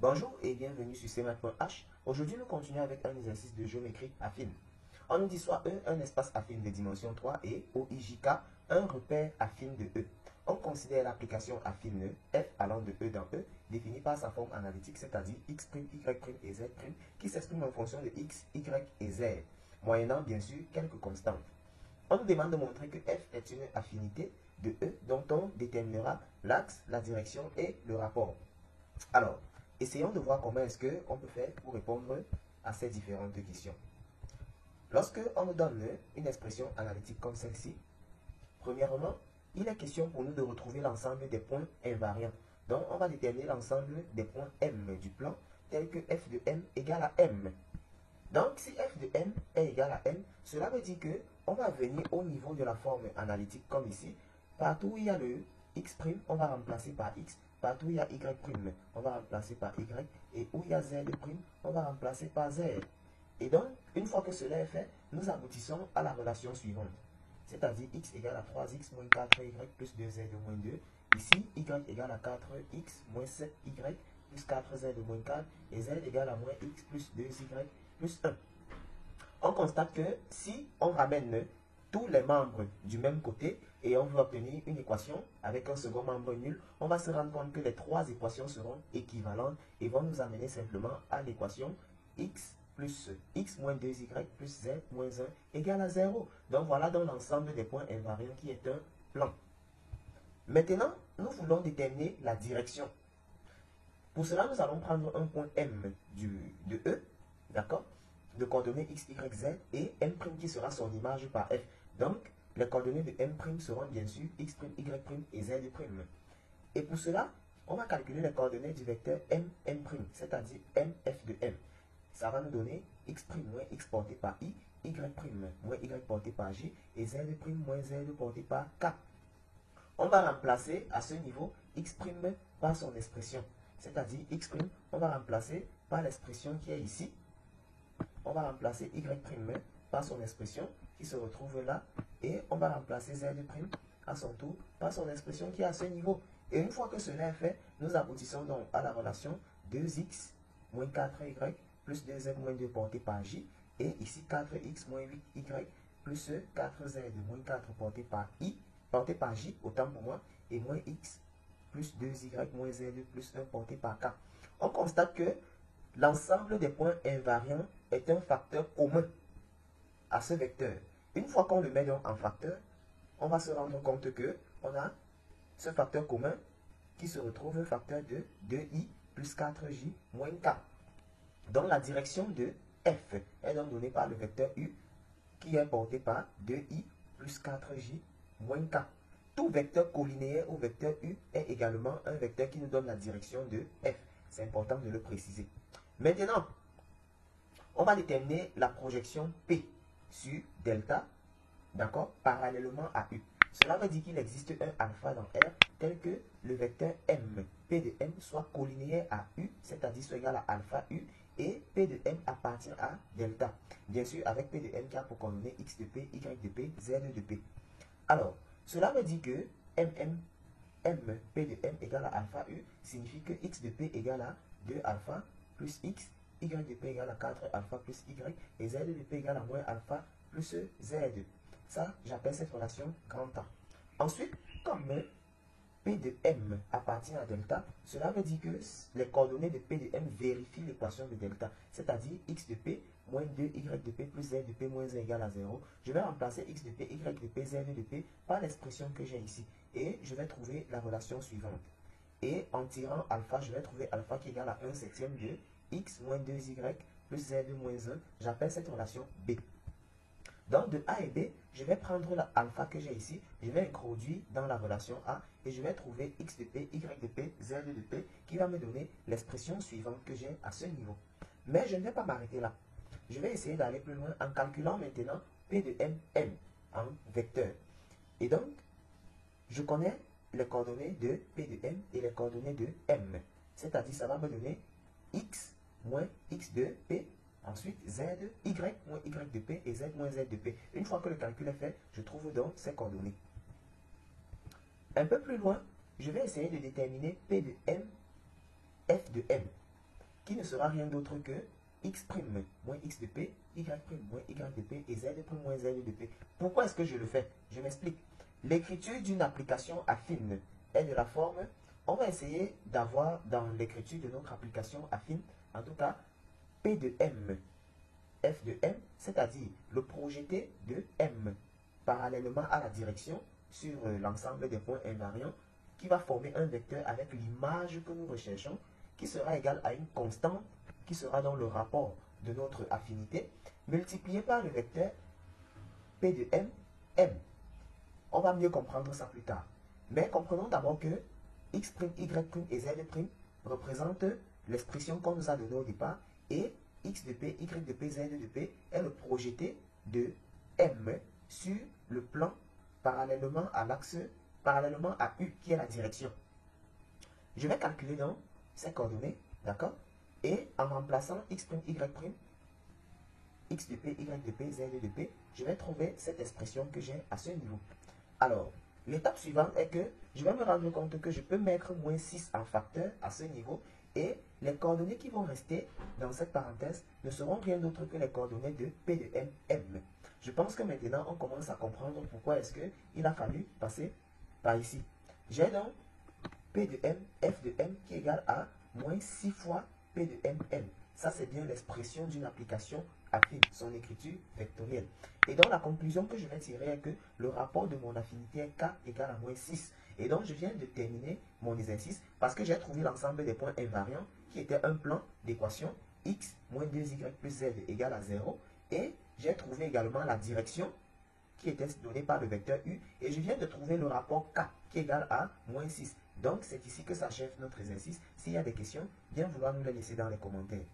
Bonjour et bienvenue sur cmath.h. Aujourd'hui, nous continuons avec un exercice de géométrie affine. On nous dit soit E, un espace affine de dimension 3 et OIJK, un repère affine de E. On considère l'application affine F allant de E dans E, définie par sa forme analytique, c'est-à-dire x', y' et z', qui s'exprime en fonction de x, y et z, moyennant bien sûr quelques constantes. On nous demande de montrer que F est une affinité de E dont on déterminera l'axe, la direction et le rapport. Alors, essayons de voir comment est-ce qu'on peut faire pour répondre à ces différentes questions. Lorsque on nous donne une expression analytique comme celle-ci, premièrement, il est question pour nous de retrouver l'ensemble des points invariants. Donc, on va déterminer l'ensemble des points M du plan, tel que f de m égale à m. Donc, si f de m est égal à m, cela veut dire qu'on va venir au niveau de la forme analytique comme ici. Partout où il y a le x', on va remplacer par x. Partout où il y a y', on va remplacer par y. Et où il y a z', on va remplacer par z. Et donc, une fois que cela est fait, nous aboutissons à la relation suivante. C'est-à-dire x égale à 3x moins 4y plus 2z moins 2. Ici, y égale à 4x moins 7y plus 4z moins 4. Et z égale à moins x plus 2y plus 1. On constate que si on ramène tous les membres du même côté et on veut obtenir une équation avec un second membre nul, on va se rendre compte que les trois équations seront équivalentes et vont nous amener simplement à l'équation x plus x moins 2y plus z moins 1 égale à 0. Donc voilà dans l'ensemble des points invariants qui est un plan. Maintenant, nous voulons déterminer la direction. Pour cela, nous allons prendre un point M de E, d'accord, de coordonnées x, y, z et M' qui sera son image par f. Donc, les coordonnées de M' seront bien sûr x', y' et z'. Et pour cela, on va calculer les coordonnées du vecteur M', c'est-à-dire MF de M. Ça va nous donner x' moins x porté par i, y' moins y porté par j et z' moins z porté par k. On va remplacer à ce niveau x' par son expression. C'est-à-dire x', on va remplacer par l'expression qui est ici. On va remplacer y' par son expression qui se retrouve là. Et on va remplacer z' à son tour par son expression qui est à ce niveau. Et une fois que cela est fait, nous aboutissons donc à la relation 2x moins 4y plus 2z moins 2 porté par j. Et ici 4x moins 8y plus 4z moins 4 porté par j, autant pour moi, et moins x plus 2y moins z plus 1 porté par k. On constate que l'ensemble des points invariants est un facteur commun à ce vecteur. Une fois qu'on le met donc en facteur, on va se rendre compte que on a ce facteur commun qui se retrouve facteur de 2i plus 4j moins k. Donc la direction de f est donc donnée par le vecteur u qui est porté par 2i plus 4j moins k. Tout vecteur collinéaire au vecteur u est également un vecteur qui nous donne la direction de f. C'est important de le préciser. Maintenant, on va déterminer la projection P sur delta, d'accord, parallèlement à U. Cela veut dire qu'il existe un alpha dans R tel que le vecteur M, P de M, soit collinéaire à U, c'est-à-dire soit égal à alpha U, et P de M appartient à delta. Bien sûr, avec P de M qui a pour coordonnées X de P, Y de P, Z de P. Alors, cela veut dire que M, P de M égale à alpha U signifie que X de P égale à 2 alpha plus X, Y de P égale à 4 alpha plus Y, et Z de P égale à moins alpha plus Z. Ça, j'appelle cette relation grand A. Ensuite, comme P de M appartient à delta, cela veut dire que les coordonnées de P de M vérifient l'équation de delta, c'est-à-dire X de P moins 2 Y de P plus Z de P moins 1 égale à 0. Je vais remplacer X de P, Y de P, Z de P par l'expression que j'ai ici. Et je vais trouver la relation suivante. Et en tirant alpha, je vais trouver alpha qui égale à 1 septième de X moins 2Y plus Z moins 1. J'appelle cette relation B. Donc de A et B, je vais prendre l'alpha que j'ai ici, je vais introduire dans la relation A et je vais trouver X de P, Y de P, Z de P qui va me donner l'expression suivante que j'ai à ce niveau. Mais je ne vais pas m'arrêter là. Je vais essayer d'aller plus loin en calculant maintenant P de M, M en vecteur. Et donc, je connais les coordonnées de P de M et les coordonnées de M. C'est-à-dire, ça va me donner X moins X de P. Ensuite, Z, Y moins Y de P et Z moins Z de P. Une fois que le calcul est fait, je trouve donc ces coordonnées. Un peu plus loin, je vais essayer de déterminer P de M, F de M. qui ne sera rien d'autre que x' moins x de p, y' moins y de p et z' moins z de p. Pourquoi est-ce que je le fais? Je m'explique. L'écriture d'une application affine est de la forme, on va essayer d'avoir dans l'écriture de notre application affine, en tout cas, P de M, F de M, c'est-à-dire le projeté de M parallèlement à la direction sur l'ensemble des points invariants qui va former un vecteur avec l'image que nous recherchons qui sera égale à une constante qui sera dans le rapport de notre affinité multiplié par le vecteur P de M, M. On va mieux comprendre ça plus tard. Mais comprenons d'abord que x', y' et z' représentent l'expression qu'on nous a donnée au départ et x de p, y de p, z de p est le projeté de M sur le plan parallèlement à l'axe, parallèlement à U qui est la direction. Je vais calculer donc ces coordonnées, d'accord? Et en remplaçant x', y', x de p, y de p, z de p, je vais trouver cette expression que j'ai à ce niveau. Alors, l'étape suivante est que je vais me rendre compte que je peux mettre moins 6 en facteur à ce niveau et les coordonnées qui vont rester dans cette parenthèse ne seront rien d'autre que les coordonnées de P de M, M. Je pense que maintenant on commence à comprendre pourquoi est-ce qu'il a fallu passer par ici. J'ai donc P de M, F de M qui est égal à moins 6 fois P de M, M. Ça c'est bien l'expression d'une application affine, son écriture vectorielle. Et donc la conclusion que je vais tirer est que le rapport de mon affinité est K égale à moins 6. Et donc je viens de terminer mon exercice parce que j'ai trouvé l'ensemble des points invariants qui était un plan d'équation x moins 2y plus z égale à 0. Et j'ai trouvé également la direction qui était donnée par le vecteur u. Et je viens de trouver le rapport K qui est égal à moins 6. Donc c'est ici que s'achève notre exercice. S'il y a des questions, bien vouloir nous les laisser dans les commentaires.